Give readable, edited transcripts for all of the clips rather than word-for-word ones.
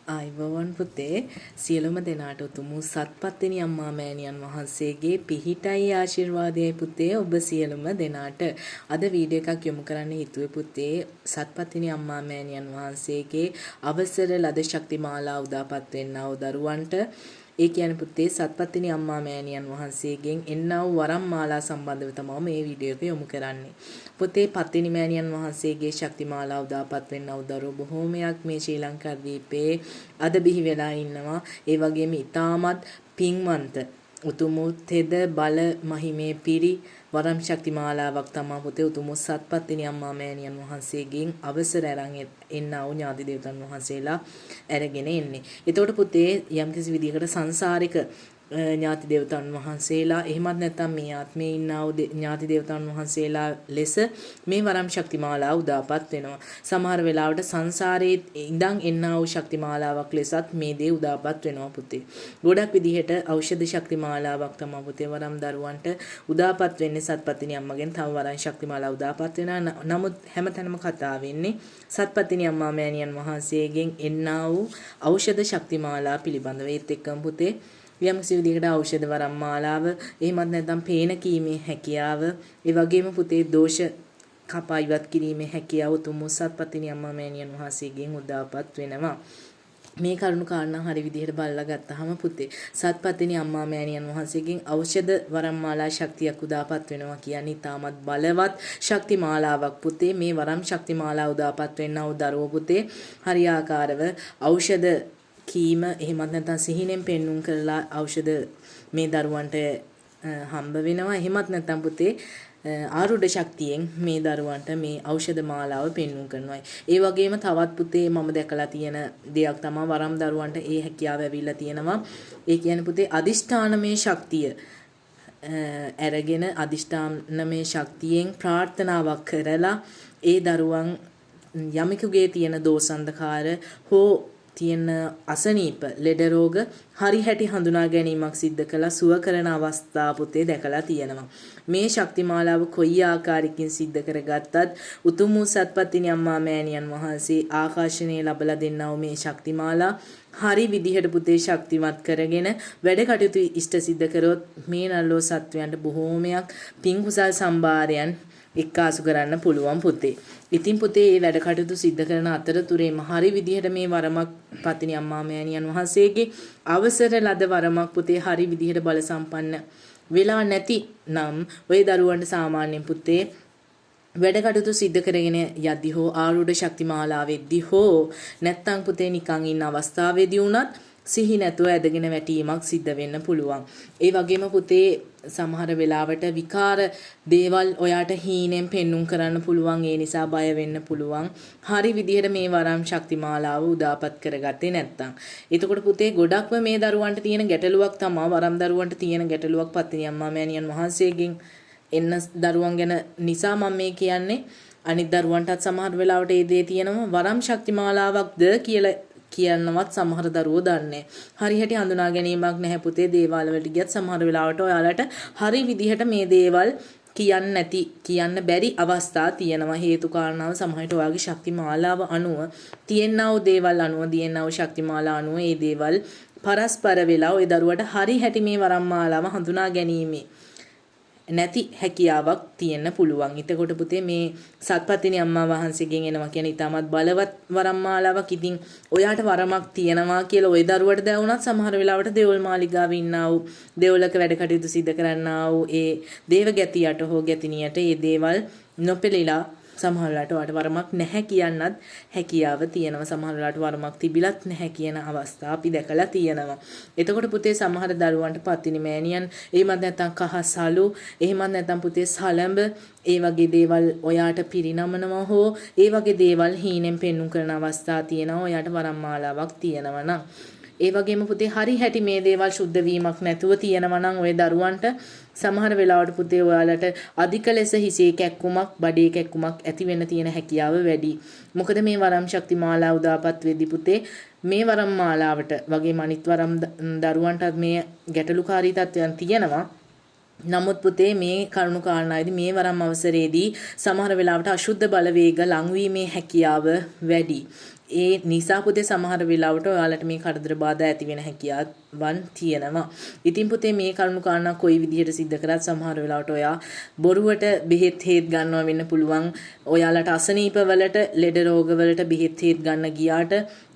ආයිබෝවන් පුතේ සියලුම දෙනාට උතුම් සත්පත්තිනි අම්මා මෑණියන් වහන්සේගේ පිහිටයි ආශිර්වාදයයි පුතේ ඔබ සියලුම දෙනාට අද වීඩියෝ එකක් යොමු කරන්න හිතුවේ පුතේ සත්පත්තිනි අම්මා මෑණියන් වහන්සේගේ අවසර ලද ශක්තිමාලා උදාපත් වෙන්නා වූ දරුවන්ට ඒ කියන්නේ පුතේ සත්පත්තිනි අම්මා මෑණියන් වහන්සේගෙන් එන්නා වූ වරම් මාලා සම්බන්ධව තමයි මේ වීඩියෝ එක යොමු කරන්නේ. පුතේ පත්තිනි මෑණියන් වහන්සේගේ ශක්තිමාලා උදාපත් වෙන්නා වූ දරුවෝ බොහෝමයක් මේ ශ්‍රී ලංකා දීපේ අද බිහි වෙලා ඉන්නවා. ඒ වගේම ඊටමත් පින්වන්ත උතුම් තෙද බල මහිමේ පිරි වරම් ශක්තිමාලාවක් තමයි පුතේ උතුම් සත්පත්තිනි අම්මා මෑණියන් වහන්සේගෙන් අවසර අරන් එන්නා වූ ඥාති දේවතන් වහන්සේලා අරගෙන එන්නේ. එතකොට පුතේ යම්කිසි විදිහකට සංසාරික ඥාති දේවතන් වහන්සේලා එහෙමත් නැත්නම් මේ ආත්මේ ඉන්නා වූ ඥාති දේවතන් වහන්සේලා ලෙස මේ වරම් ශක්තිමාලා උදාපත් වෙනවා. සමහර වෙලාවට සංසාරයේ ඉඳන් එන්නා වූ ශක්තිමාලාවක් ලෙසත් මේ දේ උදාපත් වෙනවා පුතේ. ගොඩක් විදිහට ඖෂධ ශක්තිමාලාවක් තමයි පුතේ වරම් දරුවන්ට උදාපත් වෙන්නේ සත්පත්තිනි අම්මගෙන්. තව වරම් ශක්තිමාලා උදාපත් වෙනවා. නමුත් හැමතැනම කතා වෙන්නේ සත්පත්තිනි අම්මා මෑණියන් වහන්සේගෙන් එන්නා වූ ඖෂධ ශක්තිමාලා පිළිබඳව. ඒත් එක්කම පුතේ යම්කිසි විදිහකට ඖෂධ වරම් මාලාව එහෙමත් නැත්නම් පේන කීමේ හැකියාව ඒ වගේම පුතේ දෝෂ කපා ඉවත් කිරීමේ හැකියාව උතුම් සත්පත්තිනි අම්මා මෑණියන් වහන්සේගෙන් උදාපත් වෙනවා. මේ කරුණු කාරණා හරි විදිහට බලලා ගත්තාම පුතේ සත්පත්තිනි අම්මා මෑණියන් වහන්සේගෙන් ඖෂධ වරම් මාලා ශක්තියක් උදාපත් වෙනවා කියන්නේ තාමත් බලවත් ශක්ති මාලාවක් පුතේ. මේ වරම් ශක්ති මාලා උදාපත් වෙන්නා වූ දරුවෝ පුතේ හරියාකාරව ඖෂධ කීම එහෙමත් නැත්නම් සිහිනෙන් පෙන්눔 කරලා ඖෂධ මේ දරුවන්ට හම්බ වෙනවා. එහෙමත් නැත්නම් පුතේ ආරුඩ ශක්තියෙන් මේ දරුවන්ට මේ ඖෂධ මාලාව පෙන්눔 කරනවා. ඒ වගේම තවත් පුතේ මම දැකලා තියෙන දෙයක් තමයි වරම් දරුවන්ට ඒ හැකියාව ඇවිල්ලා තියෙනවා. ඒ කියන්නේ පුතේ අදිෂ්ඨානමය ශක්තිය අරගෙන අදිෂ්ඨානමය ශක්තියෙන් ප්‍රාර්ථනාවක් කරලා ඒ දරුවන් යමෙකුගේ තියෙන දෝසන්ධකාර හෝ තියෙන අසනීප ලෙඩ රෝග හරි හැටි හඳුනා ගැනීමක් සිද්ධ කළා සුව කරන අවස්ථා පුතේ දැකලා තියෙනවා. මේ ශක්තිමාලාව කොයි ආකාරයකින් සිද්ධ කරගත්තත් උතුම් වූ සත්පත්තිනි අම්මා මෑණියන් වහන්සේ ආකාශනයේ ලබලා දෙන්නා වූ මේ ශක්තිමාලා හරි විදිහට පුතේ ශක්තිමත් කරගෙන වැඩ කටයුතු ඉෂ්ට සිද්ධ කරොත් මේ නල්ලෝ සත්වයන්ට බොහෝමයක් පින් කුසල් සම්භාරයන් එක්කාසු කරන්න පුළුවන් පුතේ. ඉතින් පුතේ මේ වැඩ කටයුතු සිද්ධ කරන අතරතුරේම හරි විදිහට මේ වරමක් පත්තිනි අම්මා මෑණියන් වහන්සේගේ අවසර ලද වරමක් පුතේ හරි විදිහට බල සම්පන්න වෙලා නැති නම් ওই දරුවන්ට සාමාන්‍යයෙන් පුතේ වැඩ කටයුතු සිද්ධ කරගෙන යද්දි හෝ ආරූඪ ශක්තිමාලාවෙද්දි හෝ නැත්තම් පුතේ නිකන් ඉන්න අවස්ථාවේදී වුණත් සිහි නැතුව ඇදගෙන වැටීමක් සිද්ධ වෙන්න පුළුවන්. ඒ වගේම පුතේ සමහර වෙලාවට විකාර දේවල් ඔයාට හීනෙන් පෙන්눔 කරන්න පුළුවන්. ඒ නිසා බය වෙන්න පුළුවන්. හරි විදිහට මේ වරම් ශක්තිමාලාව උදාපත් කරගත්තේ නැත්තම්. එතකොට පුතේ ගොඩක්ම මේ දරුවන්ට තියෙන ගැටලුවක් තමයි වරම් දරුවන්ට තියෙන ගැටලුවක් පත්තිනි අම්මා මෑණියන් වහන්සේගෙන් එන්න දරුවන් ගැන නිසා මම මේ කියන්නේ. අනිත් දරුවන්ටත් සමහර වෙලාවට ඒ දේ තියෙනවා වරම් ශක්තිමාලාවක්ද කියලා කියන්නවත් සමහර දරුවෝ දන්නේ. හරි හැටි හඳුනා ගැනීමක් නැහැ පුතේ. දේවාල වලට ගියත් සමහර වෙලාවට ඔයාලට හරි විදිහට මේ දේවල් කියන්න බැරි අවස්ථා තියෙනවා. හේතු කාරණාව සමහරට ඔයාගේ ශක්ති මාලාව අනුව තියෙනා වූ දේවල් අනුව දියෙනා වූ ශක්ති මාලා අනුව මේ දේවල් පරස්පර වෙලා ওই දරුවට හරි හැටි මේ වරම් මාලාව හඳුනා ගැනීමේ නැති හැකියාවක් තියෙන්න පුළුවන්. එතකොට පුතේ මේ සත්පත්තිනි අම්මා වහන්සේගෙන් එනවා කියන්නේ ඊටමත් බලවත් වරම් මාලාවක්. ඉතින් ඔයාට වරමක් තියෙනවා කියලා ওই දරුවට දැවුණත් සමහර වෙලාවට දෙවොල් මාලිගාවේ ඉන්නා වූ දෙවොලක වැඩ කටයුතු සිද්ධ කරන්නා වූ ඒ දේව ගැතියට හෝ ගැතිනියට ඒ දේවල් නොපෙළලා සමහර වෙලාවට ඔයාට වරමක් නැහැ කියන්නත් හැකියාව තියෙනවා. සමහර වෙලාවට වරමක් තිබිලත් නැහැ කියන අවස්ථා අපි දැකලා තියෙනවා. එතකොට පුතේ සමහර දරුවන්ට පත්තිනි මෑණියන් එහෙමත් නැත්නම් කහසලු එහෙමත් නැත්නම් පුතේ සලඹ ඒ වගේ දේවල් ඔයාට පිරිනමනවා හෝ ඒ වගේ දේවල් හීනෙන් පෙන්눔 කරන අවස්ථා තියෙනවා. ඔයාට වරම් මාලාවක් තියෙනවා නම් ඒ වගේම පුතේ හරි හැටි මේ දේවල් සුද්ධ වීමක් නැතුව තියෙනවා නම් ওই දරුවන්ට සමහර වෙලාවට පුතේ ඔයාලට අධික ලෙස හිසේ කැක්කුමක් බඩේ කැක්කුමක් ඇති වෙන්න තියෙන හැකියාව වැඩි. මොකද මේ වරම් ශක්ති මාලා උදාපත් වෙද්දී පුතේ මේ වරම් මාලාවට වගේම අනිත් වරම් දරුවන්ටත් මේ ගැටලුකාරී තත්ත්වයන් තියෙනවා. නමුත් පුතේ මේ කරුණු කාරණාවේදී මේ වරම් අවසරයේදී සමහර වෙලාවට අශුද්ධ බලවේග ලංවීමේ හැකියාව වැඩි. ඒ නිසා පුතේ සමහර වෙලාවට ඔයාලට මේ කරදර බාධා ඇති වෙන හැකියාවන් තියෙනවා. ඉතින් පුතේ මේ කරුණු කාරණා කොයි විදිහට සිද්ධ කරත් සමහර වෙලාවට ඔයා බොරුවට බෙහෙත් හේත් ගන්නවා වෙන්න පුළුවන්. ඔයාලට අසනීප වලට ලෙඩ රෝග වලට බෙහෙත් හේත් ගන්න ගියාට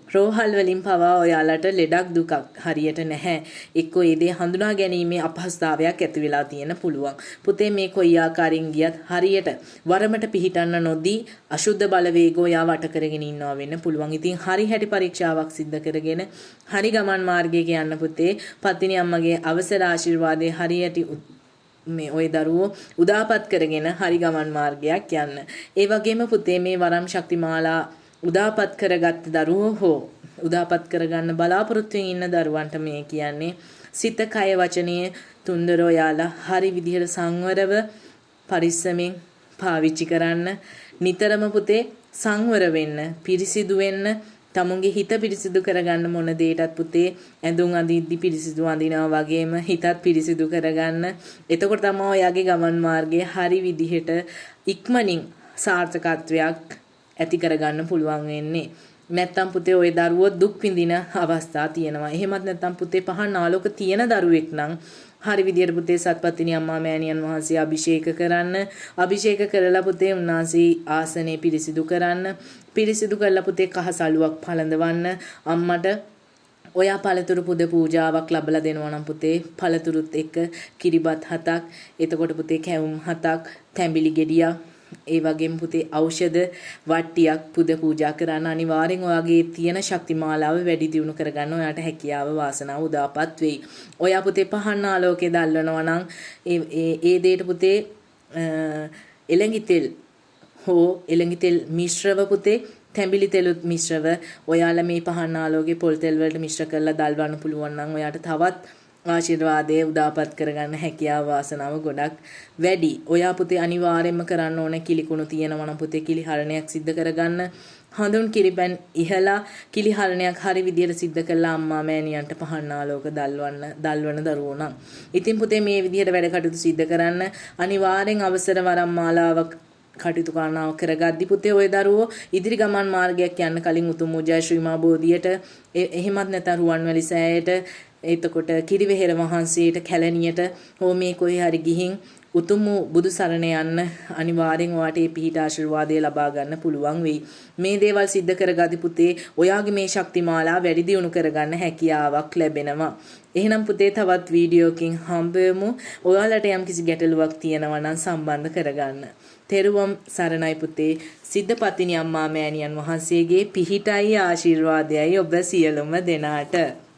රෝහල් වලින් පවා ඔයාලට ලෙඩක් දුකක් හරියට නැහැ. එක්කෝ ඒ දේ හඳුනා ගැනීමේ අපහසුතාවයක් ඇති වෙලා තියෙන පුළුවන්. පුතේ මේ කොයි ආකාරයෙන් ගියත් හරියට වරමට පිහිටන්න නොදී අශුද්ධ බලවේග ඔයා වට කරගෙන ඉන්නවා වෙන්න පුළුවන්. ඉතින් හරි හැටි පරීක්ෂාවක් සිද්ධ කරගෙන හරි ගමන් මාර්ගයක යන්න පුතේ. පත්තිනි අම්මගේ අවසර ආශිර්වාදයේ හරියට මේ ඔය දරුවෝ උදාපත් කරගෙන හරි ගමන් මාර්ගයක් යන්න. ඒ වගේම පුතේ මේ වරම් ශක්තිමාලා උදාපත් කරගත් දරුවෝ හෝ උදාපත් කරගන්න බලාපොරොත්තුෙන් ඉන්න දරුවන්ට මේ කියන්නේ සිත කය වචනයේ තුන්දර ඔයාලා හරි විදිහට සංවරව පරිස්සමෙන් පාවිච්චි කරන්න. නිතරම පුතේ සංවර වෙන්න, පිරිසිදු වෙන්න, තමුන්ගේ හිත පිරිසිදු කරගන්න මොන දෙයකටත් පුතේ ඇඳුම් අඳිද්දි පිරිසිදු අඳිනවා වගේම හිතත් පිරිසිදු කරගන්න. එතකොට තමයි ඔයාගේ ගමන් මාර්ගයේ හරි විදිහට ඉක්මනින් සාර්ථකත්වයක් ඇති කරගන්න පුළුවන් වෙන්නේ. නැත්තම් පුතේ ওই දරුවෝ දුක් විඳින අවස්ථා තියෙනවා. එහෙමත් නැත්තම් පුතේ පහන් ආලෝක තියෙන දරුවෙක් නම් හරි විදියට පුතේ සත්පත්තිනි අම්මා මෑණියන් වහන්සේ අභිෂේක කරන්න. අභිෂේක කරලා පුතේ උන්වහන්සේ ආසනේ පිරිසිදු කරන්න. පිරිසිදු කරලා පුතේ කහසලුවක් පළඳවන්න. අම්මට ඔයා පළතුරු පුද පූජාවක් ලැබලා දෙනවා නම් පුතේ පළතුරුත් එක්ක කිරිබත් 7ක්, එතකොට පුතේ කැවුම් 7ක්, තැඹිලි ගෙඩියක්, ඒ වගේම පුතේ ඖෂධ වට්ටියක් පුද පූජා කරන්න. අනිවාර්යෙන් ඔයාගේ තියෙන ශක්ති මාලාව වැඩි දියුණු කරගන්න ඔයාට හැකියාව වාසනාව උදාපත් වෙයි. ඔයා පුතේ පහන් ආලෝකයේ දැල්වනවා නම් ඒ දෙයට පුතේ එළඟි තෙල් හෝ එළඟි තෙල් මිශ්‍රව පුතේ තැඹිලි තෙලුත් මිශ්‍රව ඔයාලා මේ පහන් ආලෝකයේ පොල් තෙල් වලට මිශ්‍ර කරලා දැල්වන්න පුළුවන් නම් ඔයාට තවත් ආශිර්වාදයේ උදාපත් කරගන්න හැකියාව වාසනාව ගොඩක් වැඩි. ඔයා පුතේ අනිවාර්යයෙන්ම කරන්න ඕන කිලිකුණු තියෙනවා නම් පුතේ කිලිහරණයක් සිද්ධ කරගන්න. හඳුන් කිරිපැන් ඉහලා කිලිහරණයක් හරි විදියට සිද්ධ කළා අම්මා මෑණියන්ට පහන් ආලෝක දල්වන දරුවෝ නම්. ඉතින් පුතේ මේ විදියට වැඩ කටයුතු සිද්ධ කරන්න අනිවාර්යෙන් අවසර වරම් මාලාවක් කටයුතු කරනවා කරගද්දි පුතේ ওই දරුවෝ ඉදිරි ගමන් මාර්ගයක් යන්න කලින් උතුම් ජය ශ්‍රී මා බෝධියට එහෙමත් නැත්නම් රුවන්වැලි සෑයට එතකොට කිරිවෙහෙර වහන්සේට කැලණියට හෝ මේ කොහේ හරි ගිහින් උතුම් බුදු සරණ යන්න අනිවාර්යෙන් ඔයාට මේ පිහිට ආශිර්වාදය ලබා ගන්න පුළුවන් වෙයි. මේ දේවල් සිද්ධ කරගදි පුතේ ඔයාගේ මේ ශක්ති මාලා වැඩි දියුණු කරගන්න හැකියාවක් ලැබෙනවා. එහෙනම් පුතේ තවත් වීඩියෝකින් හම්බෙමු. ඔයාලට යම්කිසි ගැටලුවක් තියෙනවා නම් සම්බන්ධ කරගන්න. තෙරුවන් සරණයි පුතේ. සිද්ධපත්තිනි අම්මා මෑණියන් වහන්සේගේ පිහිටයි ආශිර්වාදයයි ඔබ සියලුම දෙනාට.